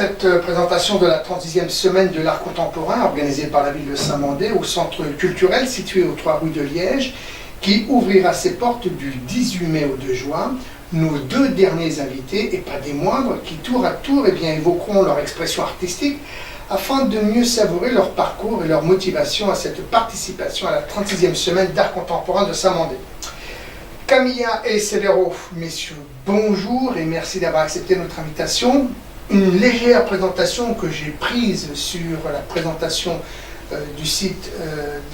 cette présentation de la 36e semaine de l'art contemporain organisée par la ville de Saint-Mandé au centre culturel situé aux 3 rues de Liège, qui ouvrira ses portes du 18 mai au 2 juin. Nos 2 derniers invités, et pas des moindres, qui tour à tour évoqueront leur expression artistique afin de mieux savourer leur parcours et leur motivation à cette participation à la 36e semaine d'art contemporain de Saint-Mandé. Camilla et Severo, messieurs, bonjour et merci d'avoir accepté notre invitation. Une légère présentation que j'ai prise sur la présentation du site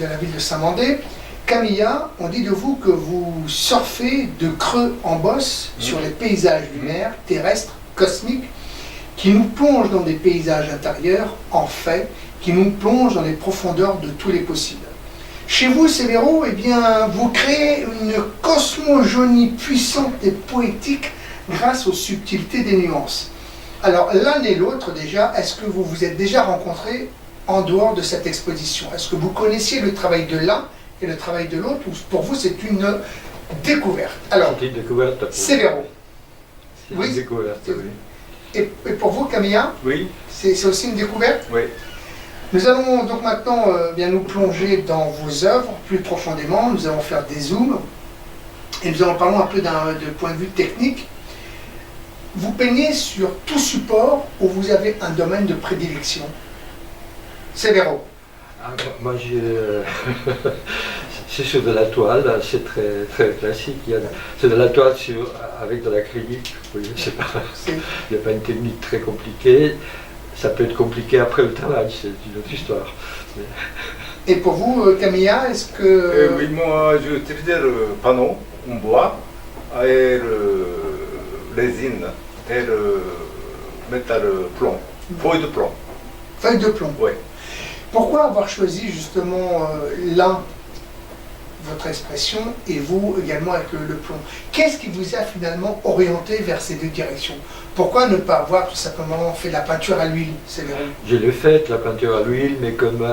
de la ville de Saint-Mandé. Camilla, on dit de vous que vous surfez de creux en bosse sur les paysages lunaires, terrestres, cosmiques, qui nous plongent dans des paysages intérieurs, en fait, qui nous plongent dans les profondeurs de tous les possibles. Chez vous, Severo, eh bien, vous créez une cosmogonie puissante et poétique grâce aux subtilités des nuances. Alors, l'un et l'autre, déjà, est-ce que vous vous êtes déjà rencontrés en dehors de cette exposition? Est-ce que vous connaissiez le travail de l'un et le travail de l'autre, ou pour vous, c'est une découverte? Alors, c'est une découverte. Severo. C'est une découverte, oui. Et pour vous, Camilla? Oui. C'est aussi une découverte? Oui. Nous allons donc maintenant bien nous plonger dans vos œuvres plus profondément. Nous allons faire des zooms et nous allons parler un peu de point de vue technique. Vous peignez sur tout support où vous avez un domaine de prédilection. Severo. Moi, c'est sur de la toile, c'est très, très classique. C'est de la toile avec de l'acrylique. Il n'y a pas une technique très compliquée. Ça peut être compliqué après le travail, c'est une autre histoire. Et pour vous, Camilla, est-ce que... Oui, moi, j'utilisais le panneau en bois et le résine et le métal plomb, feuille de plomb. Feuille de plomb. Oui. Pourquoi avoir choisi justement l'un, votre expression, et vous également avec le plomb? Qu'est-ce qui vous a finalement orienté vers ces 2 directions? Pourquoi ne pas avoir tout simplement fait de la peinture à l'huile, Severo? Je l'ai fait, la peinture à l'huile, mais comme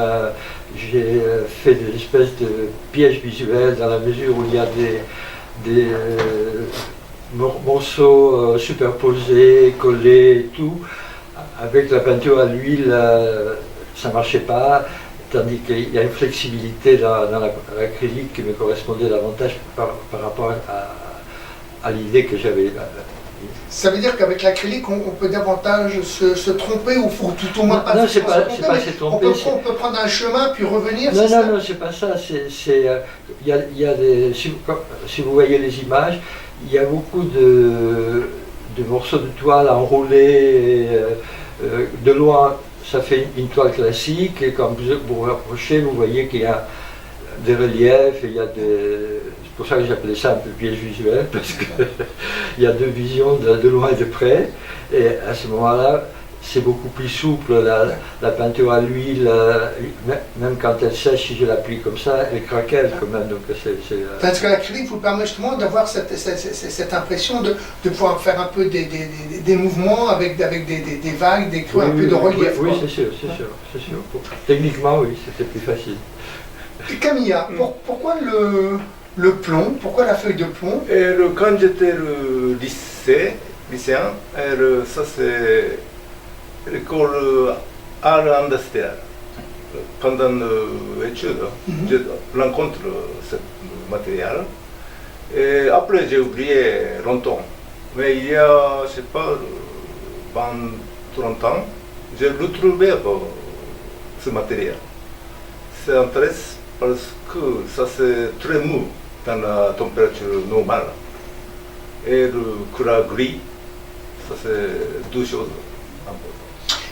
j'ai fait des espèces de pièges visuels dans la mesure où il y a des morceaux superposés, collés et tout, avec la peinture à l'huile, ça ne marchait pas. Tandis qu'il y a une flexibilité dans l'acrylique qui me correspondait davantage par rapport à l'idée que j'avais. Ça veut dire qu'avavec l'acrylique, on peut davantage se tromper ou tout au moins pas non, se tromper. On peut prendre un chemin puis revenir. Non, c'est pas ça. Il y a si vous voyez les images, il y a beaucoup de morceaux de toile enroulés de loin. Ça fait une toile classique, et quand vous vous rapprochez, vous voyez qu'il y a des reliefs, et il y a c'est pour ça que j'appelais ça un peu piège visuel, parce qu'il y a 2 visions de loin et de près, et à ce moment-là, c'est beaucoup plus souple, la peinture à l'huile, même quand elle sèche, si je l'appuie comme ça, elle craquelle quand même. Donc Parce que l'acrylique vous permet justement d'avoir cette impression de pouvoir faire un peu des mouvements avec des vagues, des creux, un peu de relief. Oui, c'est sûr. Techniquement, oui, c'était plus facile. Et Camilla, pourquoi le plomb? Pourquoi la feuille de plomb? Quand j'étais lycéen, ça c'est l'école art industriel. Pendant l'étude, je rencontre ce matériel. Et après, j'ai oublié longtemps. Mais il y a, je ne sais pas, 20-30 ans, j'ai retrouvé ce matériel. C'est intéressant parce que ça c'est très mou dans la température normale. Et le couleur gris, ça c'est 2 choses importantes.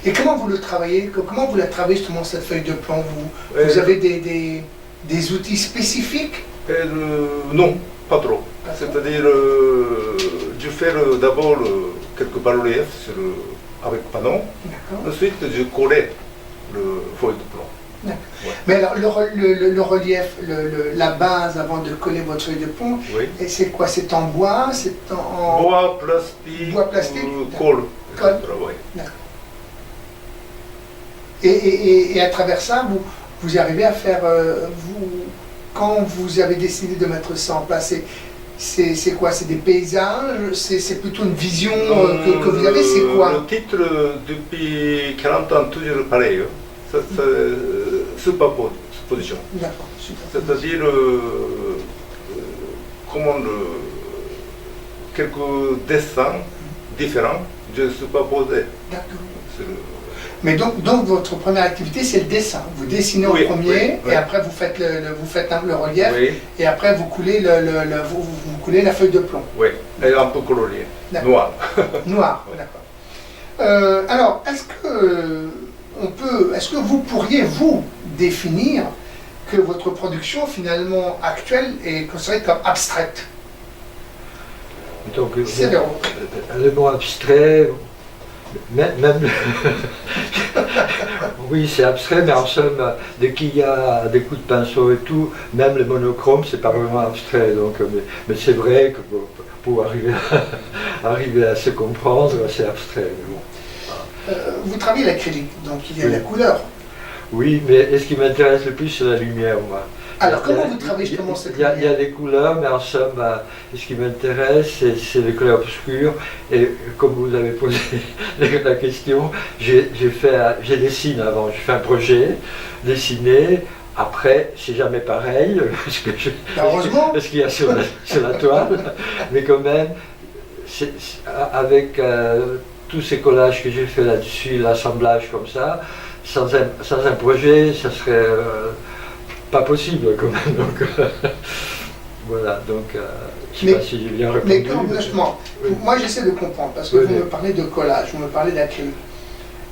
Et comment vous le travaillez? Comment vous la travaillez justement cette feuille de plomb? Vous avez des outils spécifiques? Non, pas trop. C'est-à-dire, je fais d'abord quelques bas-reliefs avec panneau. Ensuite, je collais le feuille de plomb. Ouais. Mais alors le relief, la base avant de coller votre feuille de plomb, oui. C'est quoi? C'est en bois? C'est en bois, plastique, colle. Oui. D'accord. Et à travers ça, vous arrivez à faire, quand vous avez décidé de mettre ça en place, c'est quoi? C'est des paysages? C'est plutôt une vision que vous avez? C'est quoi? Le titre, depuis 40 ans, toujours pareil. C'est superposition. D'accord, super. C'est-à-dire, quelques dessins différents, je superposé. D'accord. sur- Mais donc votre première activité, c'est le dessin. Vous dessinez Oui, en premier, oui, et après vous faites le relief, Oui, et après vous coulez, vous coulez la feuille de plomb. oui, et un peu coloré, D'accord. noir. Noir, Ouais. d'accord. Alors, est-ce que vous pourriez, vous, définir que votre production, finalement, actuelle, est considérée comme abstraite? Donc, C'est vrai. le mot abstrait, même oui, c'est abstrait, mais en somme, dès qu'il y a des coups de pinceau et tout, même le monochrome, c'est pas vraiment abstrait. Donc, mais c'est vrai que pour arriver à se comprendre, c'est abstrait. Mais bon. Vous travaillez l'acrylique, donc il y a Oui. la couleur. Oui, mais ce qui m'intéresse le plus, c'est la lumière, moi. Alors, Il y a- comment vous travaillez justement cette il y a lumière? des couleurs, mais en somme, ce qui m'intéresse, c'est les couleurs obscures. Et comme vous avez posé la question, j'ai dessiné avant, j'ai fait un projet, dessiné. Après, c'est jamais pareil, Heureusement. parce qu'il y a sur la toile, mais quand même, avec tous ces collages que j'ai fait là-dessus, l'assemblage comme ça, sans un projet, ça serait pas possible quand même. Donc, voilà, donc je sais Mais- pas si j'ai bien répondu. Mais quand, justement, Oui. moi j'essaie de comprendre, parce que Oui, vous oui. me parlez de collage, vous me parlez d'acrylique.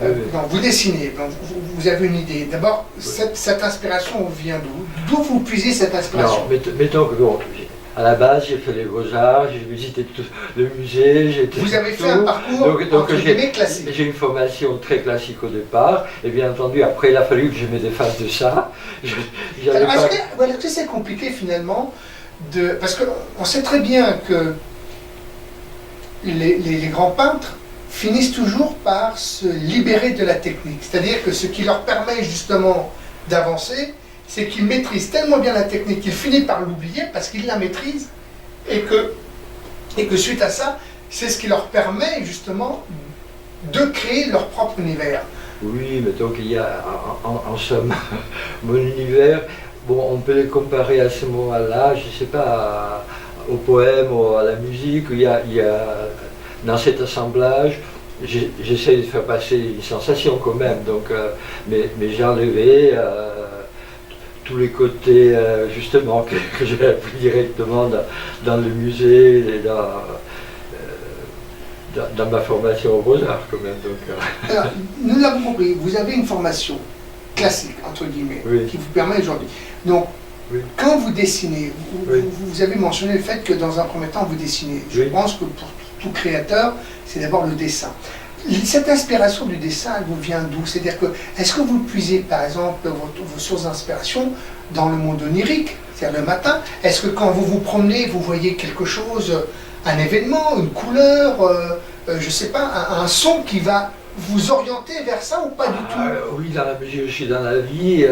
Oui, oui. Donc, vous dessinez, donc, vous avez une idée. D'abord, cette inspiration vient d'où? D'où vous puisez cette inspiration? Non, mettons que bon, à la base, j'ai fait les Beaux-Arts, j'ai visité tout le musée, j'ai été Vous avez fait tout. un parcours entre guillemets classique. J'ai une formation très classique au départ, et bien entendu, après, il a fallu que je me défasse de ça. J'avais Alors, pas- est-ce que c'est compliqué finalement parce qu'on sait très bien que les grands peintres finissent toujours par se libérer de la technique. C'est-à-dire que ce qui leur permet justement d'avancer, c'est qu'ils maîtrisent tellement bien la technique qu'ils finissent par l'oublier parce qu'ils la maîtrisent et que suite à ça, c'est ce qui leur permet justement de créer leur propre univers. Oui, mais donc il y a en somme mon univers. Bon, on peut les comparer à ce moment-là, je ne sais pas, au poème ou à la musique. Il y a dans cet assemblage, j'essaie de faire passer une sensation quand même. Donc, mais j'ai enlevé tous les côtés justement que j'ai appris directement dans le musée et dans ma formation aux Beaux-Arts quand même. Donc, Alors, nous l'avons compris, vous avez une formation classique, entre guillemets, Oui. qui vous permet aujourd'hui. Donc, Oui. quand vous dessinez, Oui. vous avez mentionné le fait que dans un premier temps, vous dessinez. Je Oui. pense que pour tout créateur, c'est d'abord le dessin. Cette inspiration du dessin, elle vous vient d'où? C'est-à-dire que, est-ce que vous puisez, par exemple, vos sources d'inspiration dans le monde onirique, c'est-à-dire le matin? Est-ce que quand vous vous promenez, vous voyez quelque chose, un événement, une couleur, je ne sais pas, un son qui va vous orienter vers ça ou pas du tout? Oui, dans la mesure où je suis dans la vie,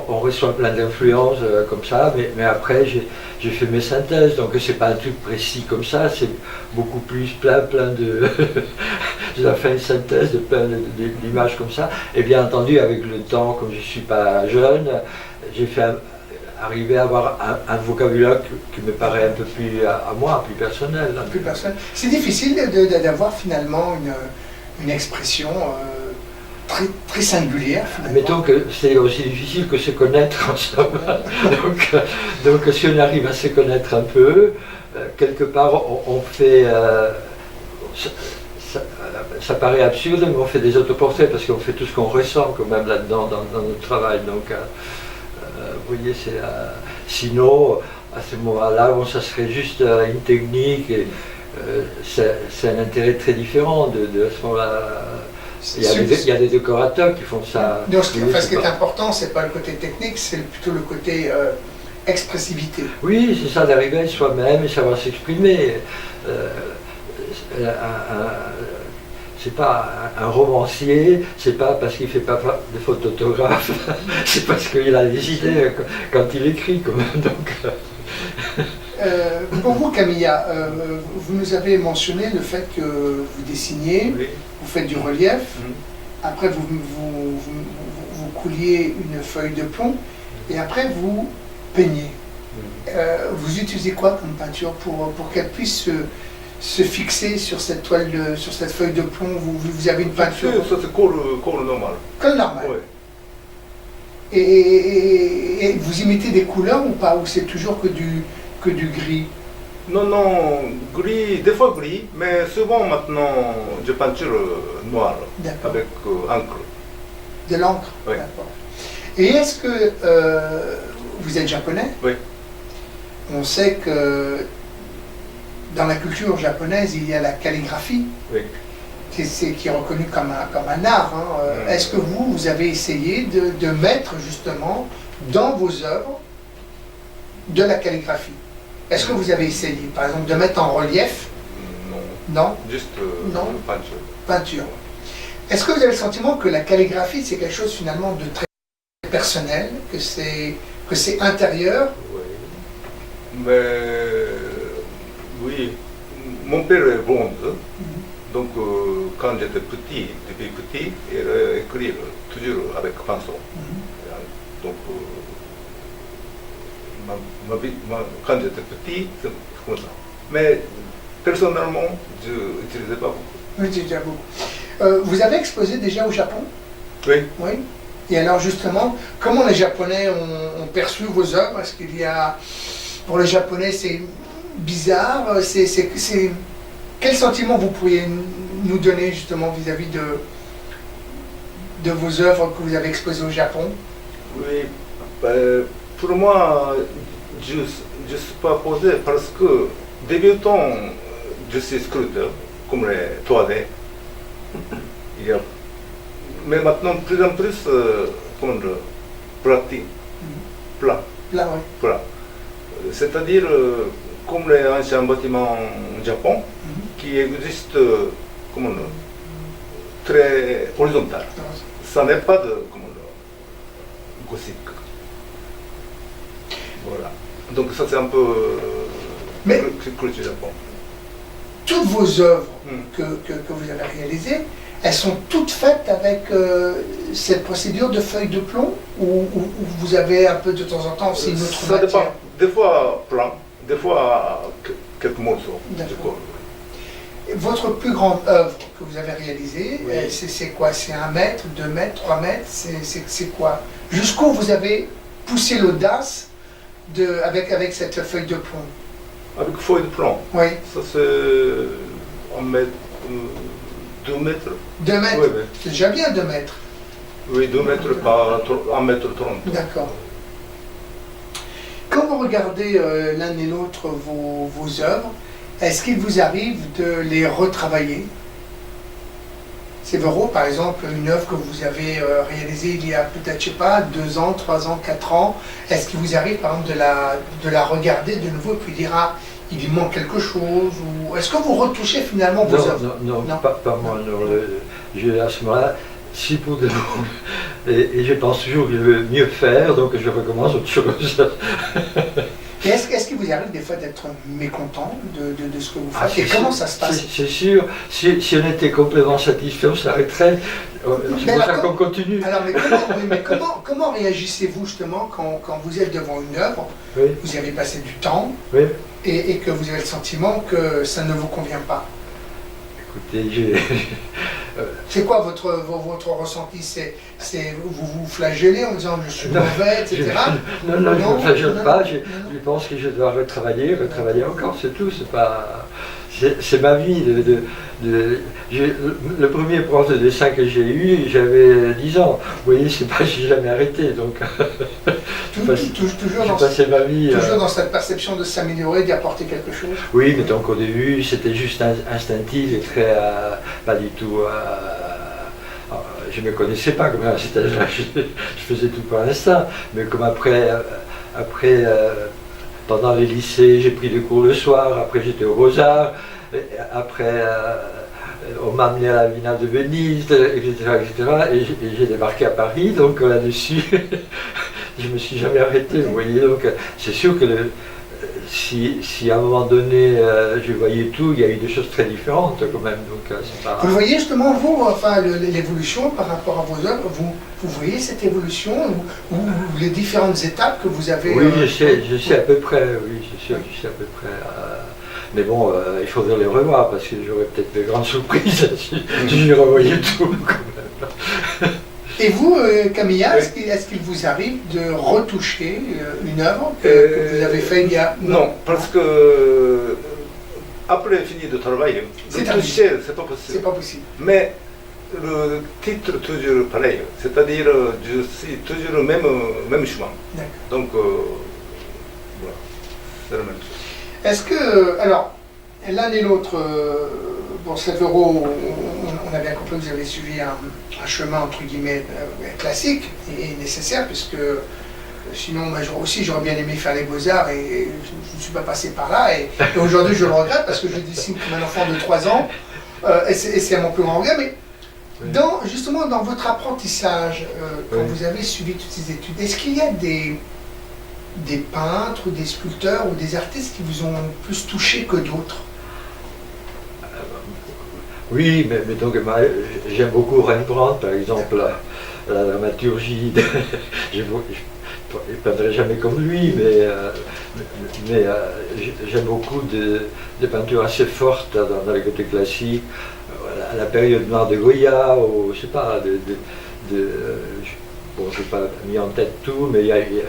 on reçoit plein d'influences comme ça, mais après j'ai fait mes synthèses, donc c'est pas un truc précis comme ça, c'est beaucoup plus plein de... j'ai fait une synthèse de plein d'images comme ça, et bien entendu avec le temps, comme je suis pas jeune, j'ai fait arriver à avoir un vocabulaire qui me paraît un peu plus à moi, plus personnel. Plus personnel. C'est difficile d'avoir finalement une expression très, très singulière. Finalement. Mettons que c'est aussi difficile que se connaître en somme. donc si on arrive à se connaître un peu, quelque part on fait... ça paraît absurde, mais on fait des autoportraits parce qu'on fait tout ce qu'on ressent quand même là-dedans dans notre travail. Donc vous voyez, sinon à ce moment-là, bon, ça serait juste une technique. Et, c'est un intérêt très différent de ce moment-là. Il y a des décorateurs qui font ça. Donc, ce qui est important, c'est pas le côté technique, c'est plutôt le côté expressivité. Oui, c'est ça, d'arriver à soi-même et savoir s'exprimer. C'est pas un romancier, c'est pas parce qu'il fait pas de fautes d'orthographe, c'est parce qu'il a des idées quand il écrit quand même. Donc, Pour vous, Camilla, vous nous avez mentionné le fait que vous dessinez, Oui. vous faites du relief, Mhm. après vous couliez une feuille de plomb, et après vous peignez. Vous utilisez quoi comme peinture pour qu'elle puisse se fixer sur cette toile, sur cette feuille de plomb? Vous avez une peinture Ça c'est colle normal. comme normal. Ouais. Et vous imitez des couleurs ou pas? Ou c'est toujours que du gris? Non, non, gris, des fois gris, mais souvent maintenant je peinture noir D'accord. avec encre. De l'encre? Oui. D'accord. Et est-ce que vous êtes japonais? Oui. On sait que dans la culture japonaise, il y a la calligraphie, Oui. qui est reconnue comme un art. Hein. Est-ce que vous avez essayé de mettre justement dans vos œuvres de la calligraphie? Est-ce que vous avez essayé, par exemple, de mettre en relief? Non, Non? juste Non. peinture. Peinture. Est-ce que vous avez le sentiment que la calligraphie, c'est quelque chose finalement de très personnel, que c'est intérieur? Oui. Mais oui, mon père est blonde, donc quand j'étais petit, depuis petit, il écrit toujours avec pinceau. Donc quand j'étais petit, c'est comme ça. Mais personnellement, je n'utilisais pas beaucoup. Oui, c'est déjà beaucoup. Vous avez exposé déjà au Japon? Oui. Oui. Et alors justement, comment les Japonais ont perçu vos œuvres? Est-ce qu'il y a, pour les Japonais, c'est bizarre? Quel sentiment vous pourriez nous donner justement vis-à-vis de vos œuvres que vous avez exposées au Japon? Oui, pour moi, je ne suis pas posé parce que débutant, je suis sculpteur, comme les 3D. Mais maintenant, plus en plus, comment dire, pratique, plat. Là, oui. Plat. C'est-à-dire, comme les anciens bâtiments au Japon, qui existent, comment dire, très horizontal. Ça n'est pas de, comment dire, gothique. Voilà. Donc ça c'est un peu Mais- culture Japon. Toutes vos œuvres que vous avez réalisées, elles sont toutes faites avec cette procédure de feuille de plomb ou vous avez un peu de temps en temps aussi une autre Ça matière? dépend. Des fois plein, des fois quelques morceaux de D'accord. colle. Votre plus grande œuvre que vous avez réalisée, Oui. c'est quoi? C'est 1 mètre, 2 mètres, 3 mètres? C'est quoi? Jusqu'où vous avez poussé l'audace avec cette feuille de plomb? Avec feuille de plomb, Oui, ça c'est 1 mètre, 2 mètres. 2 mètres. Oui, oui. C'est déjà bien 2 mètres. Oui, 2 mètres, pas 1 mètre 30. D'accord. Quand vous regardez l'un et l'autre vos œuvres, est-ce qu'il vous arrive de les retravailler? Sévero, par exemple, une œuvre que vous avez réalisée il y a peut-être, je sais pas, 2 ans, 3 ans, 4 ans, est-ce qu'il vous arrive, par exemple, de la regarder de nouveau et puis dire, ah, il lui manque quelque chose? Ou est-ce que vous retouchez finalement vos œuvres? Non, Non. pas moi. Non, à ce moment-là, si pour de bon, et je pense toujours que je veux mieux faire, donc je recommence autre chose. Et est-ce qu'il vous arrive des fois d'être mécontent de ce que vous faites? Ah, Et comment ça se passe? C'est sûr, si on était complètement satisfait, on s'arrêterait. C'est Mais pour alors, ça qu'on continue. Alors, comment réagissez-vous justement quand vous êtes devant une œuvre, Oui, vous y avez passé du temps oui. et que vous avez le sentiment que ça ne vous convient pas? Écoutez, C'est quoi votre ressenti? Vous vous flagellez en disant je suis mauvais, etc. non, je ne Non, me flagelle non, pas, non. je pense que je dois retravailler encore, c'est tout. C'est ma vie. Le premier prof de dessin que j'ai eu, j'avais 10 ans. Vous voyez, j'ai jamais arrêté. Donc, Toujours j'ai passé ma vie. dans cette perception de s'améliorer, d'y apporter quelque chose. Oui, mais donc au début, c'était juste instinctif et très. Pas du tout. Je ne me connaissais pas comme à cet âge-là, je faisais tout par instinct. Mais comme après pendant les lycées, j'ai pris des cours le soir, après j'étais aux Beaux-Arts, après on m'a amené à la Biennale de Venise, etc. Et j'ai débarqué à Paris, donc là-dessus, je me suis jamais arrêté, vous voyez. Donc c'est sûr que si à un moment donné je voyais tout, il y a eu des choses très différentes quand même. Donc c'est pas... Vous le voyez justement, vous, enfin, l'évolution par rapport à vos œuvres, vous voyez cette évolution ou les différentes étapes que vous avez. Oui, je sais à peu près, oui, je sais à peu près. Mais bon, il faudrait les revoir parce que j'aurais peut-être de grandes surprises si je revoyais tout quand même. Et vous, Camilla, est-ce qu'il vous arrive de retoucher une œuvre que vous avez faite il y a... Non, parce que après fini de travailler, retoucher, c'est pas possible. C'est pas possible. Mais le titre est toujours pareil, c'est-à-dire je suis toujours le même chemin. Donc voilà, c'est la même chose. Est-ce que, alors, l'un et l'autre, bon, Severo, on a bien compris que vous avez suivi un chemin, entre guillemets, classique et nécessaire, puisque sinon, moi aussi, j'aurais bien aimé faire les Beaux-Arts et je ne suis pas passé par là. Et aujourd'hui, je le regrette parce que je dessine comme un enfant de 3 ans, et c'est mon plus grand regret. Mais justement, dans votre apprentissage, quand vous avez suivi toutes ces études, est-ce qu'il y a des peintres ou des sculpteurs ou des artistes qui vous ont plus touché que d'autres? Oui, mais donc j'aime beaucoup Rembrandt, par exemple, la dramaturgie. Je ne peindrai jamais comme lui, mais j'aime beaucoup des peintures assez fortes dans les côtés classiques. À la période noire de Goya, ou je sais pas, bon, je n'ai pas mis en tête tout, mais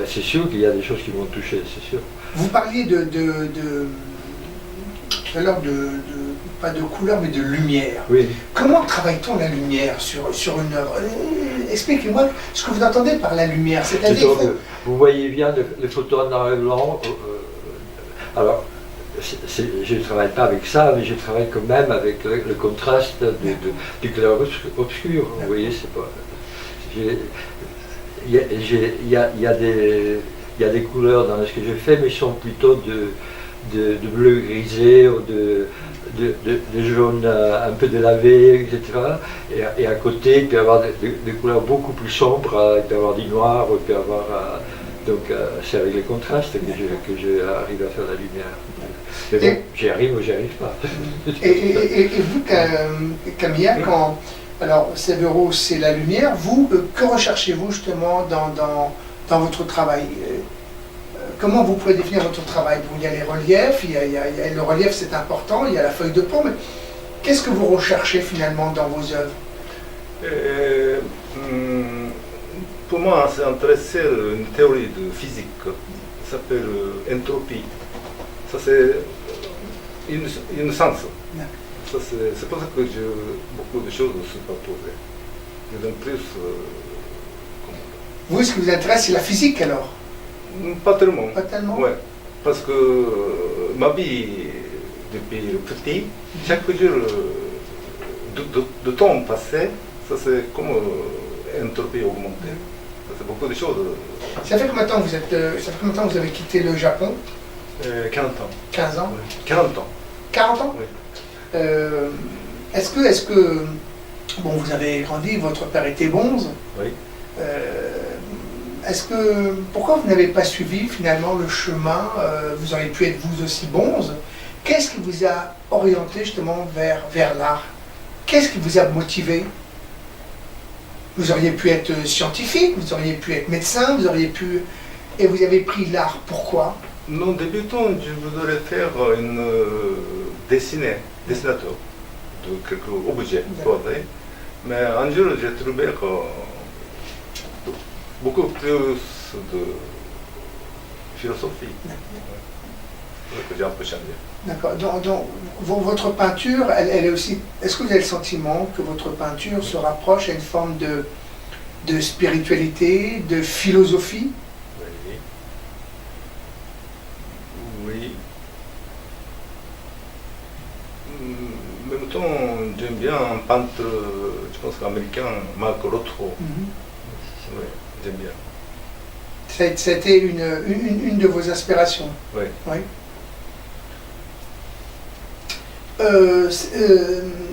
c'est sûr qu'il y a des choses qui m'ont touché, c'est sûr. Vous parliez tout à l'heure pas de couleur, mais de lumière. Oui. Comment travaille-t-on la lumière sur une œuvre? Expliquez-moi ce que vous entendez par la lumière. C'est-à-dire vous voyez bien les photos en noir et blanc. Alors, je ne travaille pas avec ça, mais je travaille quand même avec le contraste du clair obscur. Vous voyez, c'est pas... Il y a des couleurs dans ce que je fais, mais sont plutôt de bleu grisé ou de jaune un peu délavé, etc. Et à côté, il peut y avoir des couleurs beaucoup plus sombres, il peut y avoir du noir, il peut y avoir... donc c'est avec les contrastes que j'arrive à faire la lumière. Mais bon, j'y arrive ou j'y arrive pas. Et vous, Camilla, alors, Severo, c'est la lumière. Vous, que recherchez-vous justement dans votre travail? Comment vous pouvez définir votre travail? Il y a les reliefs, le relief c'est important, il y a la feuille de peau, mais qu'est-ce que vous recherchez finalement dans vos œuvres? Pour moi, c'est intéressant une théorie de physique, ça s'appelle entropie. Ça c'est une sens. C'est pour ça que beaucoup de choses ne sont pas posées. Ils ont plus... Vous, ce qui vous intéresse, c'est la physique alors? Pas tellement. Pas tellement? Ouais. Parce que ma vie, depuis le petit, chaque jour de temps passé, ça c'est comme entropie augmentée. C'est beaucoup de choses. Ça fait combien de temps que vous avez quitté le Japon? 40 ans. 15 ans? Oui. 40 ans. 40 ans? Oui. Est-ce que, bon, vous avez grandi, votre père était bonze. Oui. Pourquoi vous n'avez pas suivi finalement le chemin, vous auriez pu être vous aussi bonze? Qu'est-ce qui vous a orienté justement vers l'art? Qu'est-ce qui vous a motivé? Vous auriez pu être scientifique, vous auriez pu être médecin, vous auriez pu... Et vous avez pris l'art, pourquoi? Non, débutant, je voudrais faire une dessinateur de quelques objets. Mais un jour, j'ai trouvé que beaucoup plus de philosophie. J'ai un peu changé. D'accord. Donc, votre peinture, elle est aussi... Est-ce que vous avez le sentiment que votre peinture se rapproche à une forme de spiritualité, de philosophie? Oui. En même temps, j'aime bien un peintre, je pense américain, Mark Rothko. Oui, j'aime bien. C'était une de vos inspirations? Oui. Oui.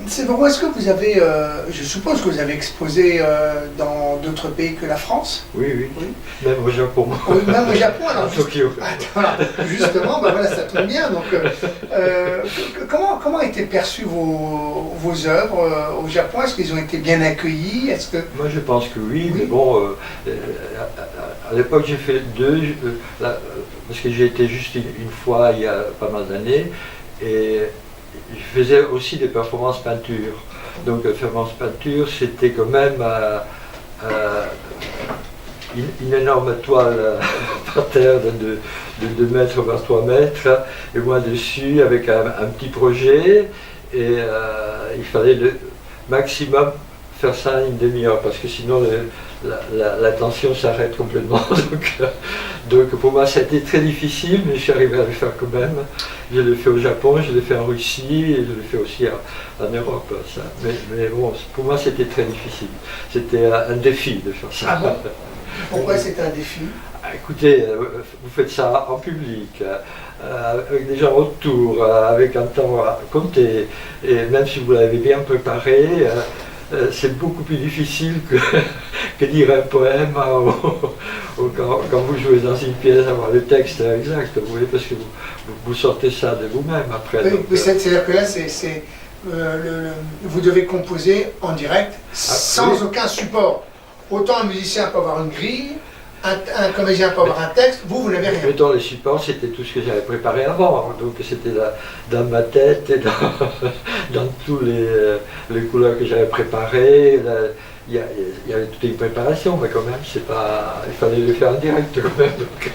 Séverin, est-ce que vous avez, je suppose que vous avez exposé dans d'autres pays que la France? Oui, oui, Oui. même au Japon. Oui, même au Japon, alors À Tokyo. voilà, justement, ben voilà, ça tombe bien. Donc, comment étaient perçues vos œuvres au Japon? Est-ce qu'ils ont été bien accueillis? Est-ce que... Moi je pense que oui, Oui. mais bon, à l'époque j'ai fait deux, parce que j'ai été juste une fois il y a pas mal d'années, et je faisais aussi des performances peinture. Donc performance peinture, c'était quand même une énorme toile par terre de 2 mètres par 3 mètres, et moi dessus avec un petit projet, et il fallait le maximum faire ça en une demi-heure, parce que sinon la tension s'arrête complètement. Donc pour moi ça a été très difficile, mais je suis arrivé à le faire quand même. Je l'ai fait au Japon, je l'ai fait en Russie, et je l'ai fait aussi en Europe. Ça. Mais bon, pour moi c'était très difficile. C'était un défi de faire ça. Ah bon? Pourquoi c'était un défi? Écoutez, vous faites ça en public, avec des gens autour, avec un temps à compter, et même si vous l'avez bien préparé, c'est beaucoup plus difficile que dire un poème ou quand vous jouez dans une pièce, avoir le texte exact, vous voyez, parce que vous sortez ça de vous-même après. Oui, c'est-à-dire que là, vous devez composer en direct, sans oui. aucun support. Autant un musicien peut avoir une grille, un comédien peut avoir un texte, vous n'avez rien. Mettons, les supports, c'était tout ce que j'avais préparé avant, donc c'était dans ma tête et dans tous les couleurs que j'avais préparées. Il y avait toute une préparation, mais quand même, il fallait le faire en direct quand même. Donc.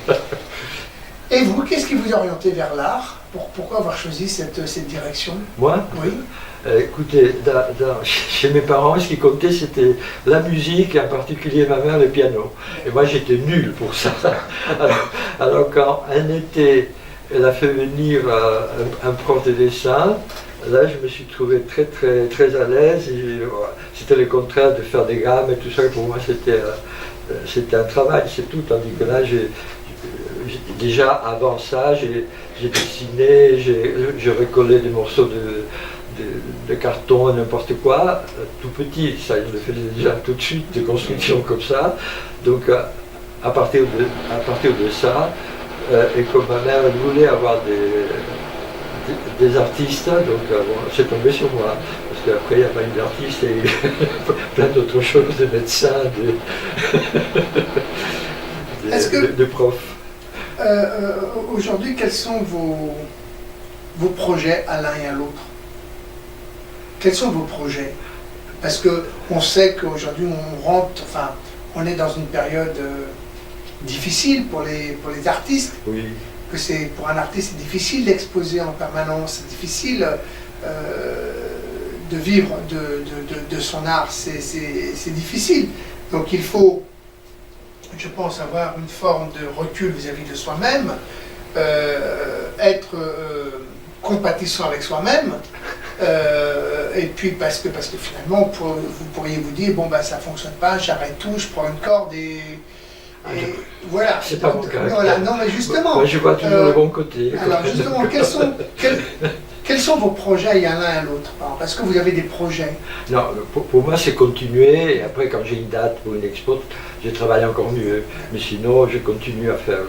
Et vous, qu'est-ce qui vous a orienté vers l'art? Pourquoi avoir choisi cette direction? Moi? Oui. Écoutez, chez mes parents, ce qui comptait, c'était la musique, et en particulier ma mère, le piano. Et moi, j'étais nul pour ça. Alors quand un été, elle a fait venir un prof de dessin, là, je me suis trouvé très, très, très à l'aise. C'était le contraire de faire des gammes et tout ça. Pour moi, c'était un travail, c'est tout. Tandis que là, déjà avant ça, j'ai dessiné, je recollais des morceaux de carton, n'importe quoi, tout petit, ça je le faisais déjà tout de suite, des constructions comme ça. Donc à partir de ça, et comme ma mère elle voulait avoir des artistes, donc bon, c'est tombé sur moi, parce qu'après il y a pas une d'artistes et plein d'autres choses, de médecins, de profs. Aujourd'hui, quels sont vos projets à l'un et à l'autre? Quels sont vos projets? Parce qu'on sait qu'aujourd'hui, on est dans une période difficile pour les artistes. Oui. Pour un artiste, c'est difficile d'exposer en permanence, c'est difficile de vivre de son art, c'est difficile. Donc il faut, je pense, avoir une forme de recul vis-à-vis de soi-même, être compatissant avec soi-même, et puis parce que finalement vous pourriez vous dire bon bah ça fonctionne pas, j'arrête tout, je prends une corde et voilà. C'est pas mon cas. Voilà, non mais justement. Moi je vois toujours le bon côté. Alors justement, quels sont vos projets à l'un et à l'autre? Parce que vous avez des projets. Non, pour moi c'est continuer, et après quand j'ai une date pour une expo, je travaille encore mieux. Mais sinon je continue à faire.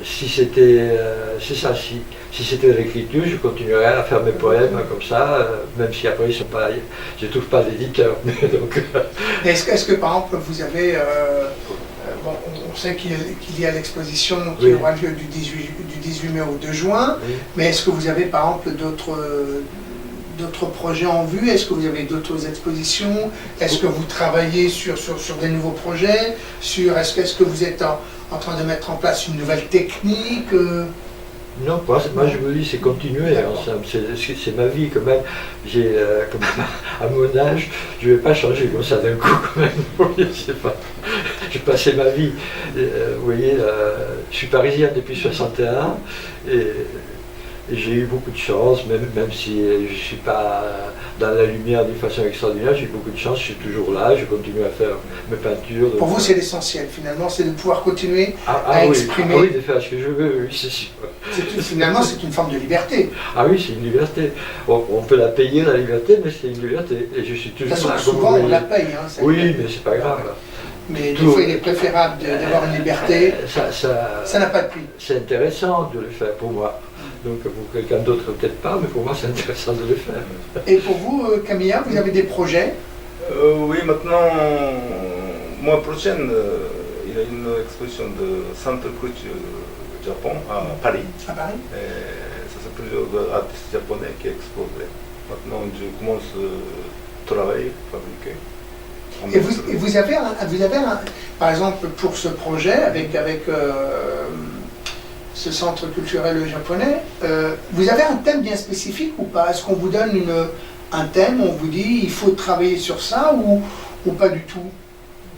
Si c'était de l'écriture, je continuerais à faire mes poèmes comme ça, même si après je ne trouve pas d'éditeur. Est-ce que par exemple vous avez, on sait qu'il y a l'exposition qui oui. aura lieu du 18 mai au 2 juin, Oui. mais est-ce que vous avez par exemple d'autres projets en vue? Est-ce que vous avez d'autres expositions? Est-ce que vous travaillez sur des nouveaux projets? Est-ce que vous êtes en train de mettre en place une nouvelle technique? Non, moi je me dis c'est continuer ensemble, c'est ma vie quand même. À mon âge, je ne vais pas changer comme ça d'un coup quand même. Je sais pas. J'ai passé ma vie, vous voyez, je suis parisien depuis 61 et j'ai eu beaucoup de chance, même si je ne suis pas dans la lumière d'une façon extraordinaire, j'ai eu beaucoup de chance, je suis toujours là, je continue à faire mes peintures. Pour vous, c'est l'essentiel finalement, c'est de pouvoir continuer à oui. exprimer. Oui, de faire ce que je veux, oui, c'est sûr. Finalement, c'est une forme de liberté. Ah oui, c'est une liberté. On peut la payer, la liberté, mais c'est une liberté. Et je suis De toujours toute façon, là, comme souvent, vous on voyez. la paye. Hein, Oui, mais c'est pas grave. Mais des fois, il est préférable d'avoir une liberté. Ça n'a pas de prix. C'est intéressant de le faire pour moi. Donc pour quelqu'un d'autre, peut-être pas, mais pour moi, c'est intéressant de le faire. Et pour vous, Camilla, vous avez des projets? Oui, maintenant, mois prochain, il y a une exposition de Centre culture Japon à Paris. À Paris? Ça c'est plusieurs artistes japonais qui exposent. Maintenant, je commence à travailler, fabriquer. Et vous avez par exemple, pour ce projet, avec ce centre culturel japonais, vous avez un thème bien spécifique ou pas? Est-ce qu'on vous donne un thème, on vous dit il faut travailler sur ça ou pas du tout?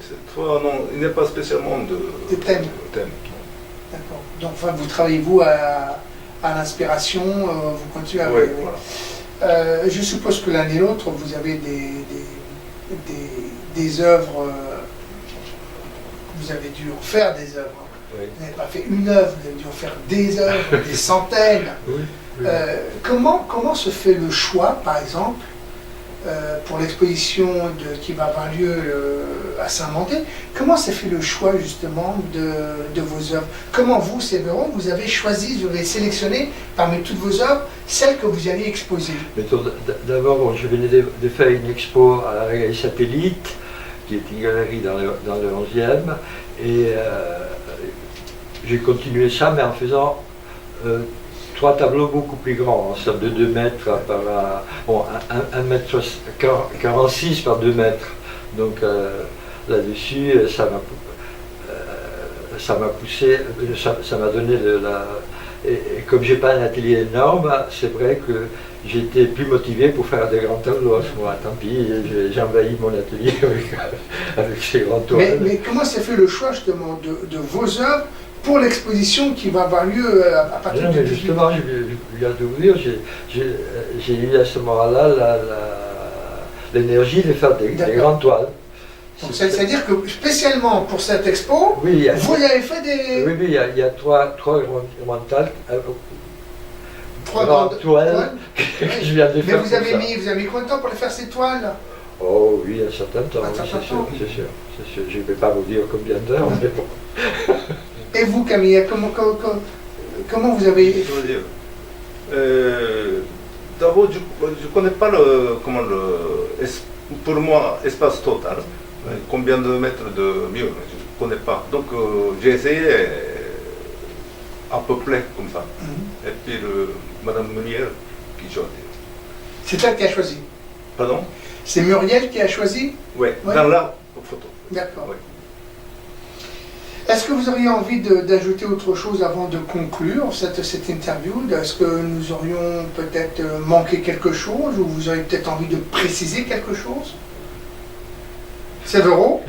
Cette fois, non, il n'y a pas spécialement de thème. D'accord. Donc enfin, vous travaillez vous à l'inspiration, vous continuez à... Oui, voilà. Je suppose que l'un et l'autre, vous avez des œuvres, vous avez dû en faire des œuvres. Oui. Vous n'avez pas fait une œuvre, vous avez dû en faire des œuvres, des centaines. Oui, oui. Comment se fait le choix, par exemple, pour l'exposition qui va avoir lieu à Saint-Mandé, comment s'est fait le choix justement de vos œuvres? Comment vous, Séveron, vous avez choisi, vous avez sélectionné parmi toutes vos œuvres celles que vous alliez exposer? D'abord, je venais de faire une expo à la Galerie Satellite, qui est une galerie dans le 11e, et j'ai continué ça, mais en faisant 3 tableaux beaucoup plus grands, en somme de 2 mètres par 1 mètre 46 par 2 mètres. Donc là-dessus, ça m'a poussé, ça m'a donné de la... Et comme j'ai pas un atelier énorme, c'est vrai que j'étais plus motivé pour faire des grands tableaux à ce moment. Tant pis, j'ai envahi mon atelier avec ces grands toiles. Mais comment s'est fait le choix justement de vos œuvres pour l'exposition qui va avoir lieu à partir de... Justement, je viens de vous dire, j'ai eu à ce moment-là l'énergie de faire des grandes toiles. C'est-à-dire que spécialement pour cette expo, oui, vous avez fait des... Oui, il y a trois grandes toiles. Trois grandes toiles que je viens de faire. Mais vous avez mis combien de temps pour les faire ces toiles? Oh oui, un certain temps, c'est sûr. Je ne vais pas vous dire combien d'heures, mais bon. Et vous, Camille, comment vous avez... Je veux dire, d'abord, je ne connais pas pour moi, espace total. Combien de mètres de mur, je ne connais pas. Donc j'ai essayé à peu près comme ça. Et puis Madame Muriel qui choisit. C'est elle qui a choisi? Pardon? C'est Muriel qui a choisi? Oui, dans la photo. D'accord. Oui. Est-ce que vous auriez envie d'ajouter autre chose avant de conclure cette interview? Est-ce que nous aurions peut-être manqué quelque chose ou vous auriez peut-être envie de préciser quelque chose? Séveron?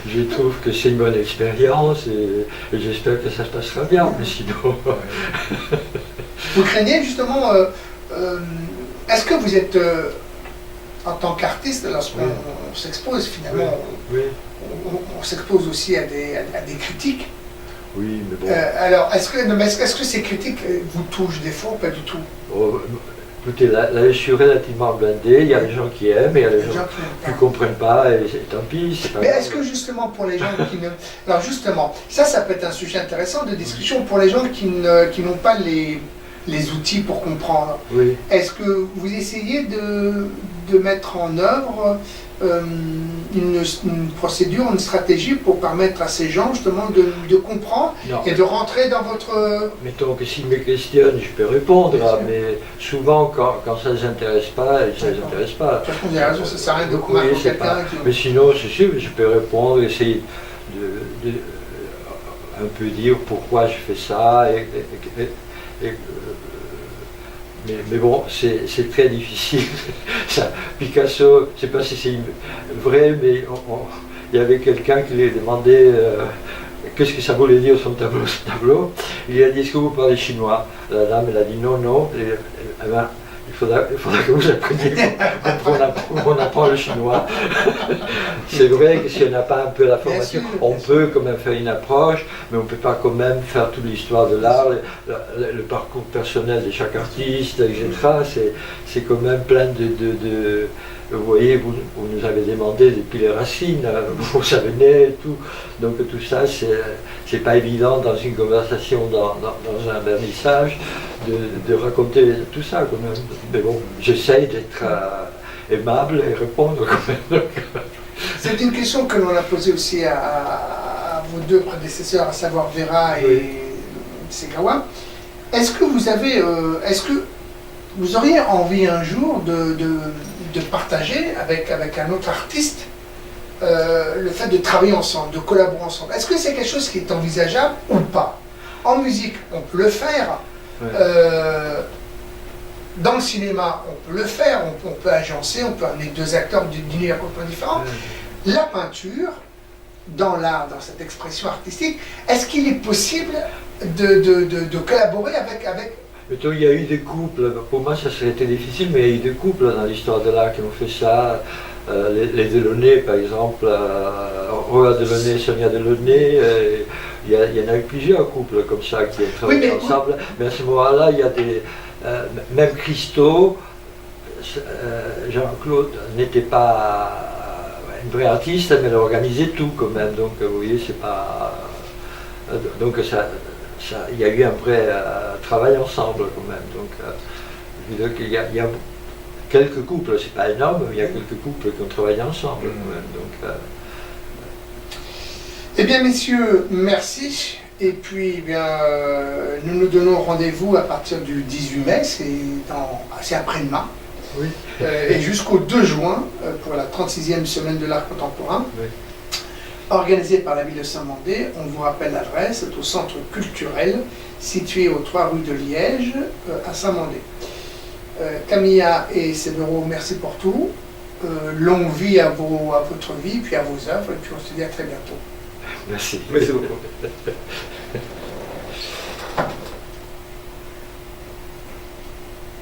Je trouve que c'est une bonne expérience et j'espère que ça se passera bien, mais sinon... Vous craignez justement... est-ce que vous êtes... en tant qu'artiste, lorsqu'on s'expose finalement, on s'expose aussi à des critiques. Oui, mais bon. Alors, est-ce que ces critiques vous touchent des fois ou pas du tout? Écoutez, là, je suis relativement blindé, il y a des gens qui aiment, et il y a des gens qui ne comprennent pas, et tant pis, c'est pas Mais grave. est-ce que justement pour les gens qui ne... Alors justement, ça peut être un sujet intéressant de discussion pour les gens qui n'ont pas les outils pour comprendre. Oui. Est-ce que vous essayez de mettre en œuvre une procédure, une stratégie pour permettre à ces gens justement de comprendre et de rentrer dans votre... Mettons que s'ils me questionnent, je peux répondre, mais souvent quand ça ne les intéresse pas, ça ne les intéresse pas. De toute façon, vous avez raison, ça ne sert à rien de convaincre quelqu'un qui... Mais sinon, c'est sûr, je peux répondre, essayer de un peu dire pourquoi je fais ça, mais bon, c'est très difficile. Ça, Picasso, je ne sais pas si c'est vrai, mais il y avait quelqu'un qui lui a demandé qu'est-ce que ça voulait dire son tableau. Il a dit, est-ce que vous parlez chinois? La dame, elle a dit non. faudra que vous appreniez qu'on apprend le chinois. C'est vrai que si on n'a pas un peu la formation, on peut quand même faire une approche, mais on ne peut pas quand même faire toute l'histoire de l'art, le parcours personnel de chaque artiste, etc. C'est quand même plein de vous voyez, vous nous avez demandé depuis les racines, vous savez et tout. Donc tout ça, c'est pas évident dans une conversation, dans un vernissage, de raconter tout ça quand même. Mais bon, j'essaye d'être aimable et répondre quand même. C'est une question que l'on a posée aussi à vos deux prédécesseurs, à savoir Vera et Segawa. Est-ce que vous auriez envie un jour de partager avec un autre artiste le fait de travailler ensemble, de collaborer ensemble? Est-ce que c'est quelque chose qui est envisageable ou pas? En musique, on peut le faire. Dans le cinéma, on peut le faire. On peut agencer, on peut amener deux acteurs d'univers complètement différents. La peinture, dans l'art, dans cette expression artistique, est-ce qu'il est possible de collaborer avec Plutôt, il y a eu des couples, pour moi ça serait été difficile, mais il y a eu des couples dans l'histoire de l'art qui ont fait ça. Les Delaunay, par exemple, Robert Delaunay, Sonia Delaunay, il y en a eu plusieurs couples comme ça qui ont travaillé ensemble. Mais à ce moment-là, il y a des. Même Christo, Jean-Claude n'était pas une vraie artiste, mais elle organisait tout quand même. Donc, vous voyez, c'est pas. Donc, il y a eu un vrai travail ensemble quand même. Donc, il y a quelques couples, c'est pas énorme, mais il y a quelques couples qui ont travaillé ensemble quand même. Donc, Eh bien, messieurs, merci. Et puis, eh bien, nous nous donnons rendez-vous à partir du 18 mai, c'est après-demain. Oui. Et jusqu'au 2 juin pour la 36e semaine de l'art contemporain. Oui. Organisé par la ville de Saint-Mandé. On vous rappelle l'adresse, c'est au centre culturel situé aux 3 rues de Liège à Saint-Mandé. Camilla et Severo, merci pour tout. Longue vie à votre vie, puis à vos œuvres, et puis on se dit à très bientôt. Merci. Merci beaucoup.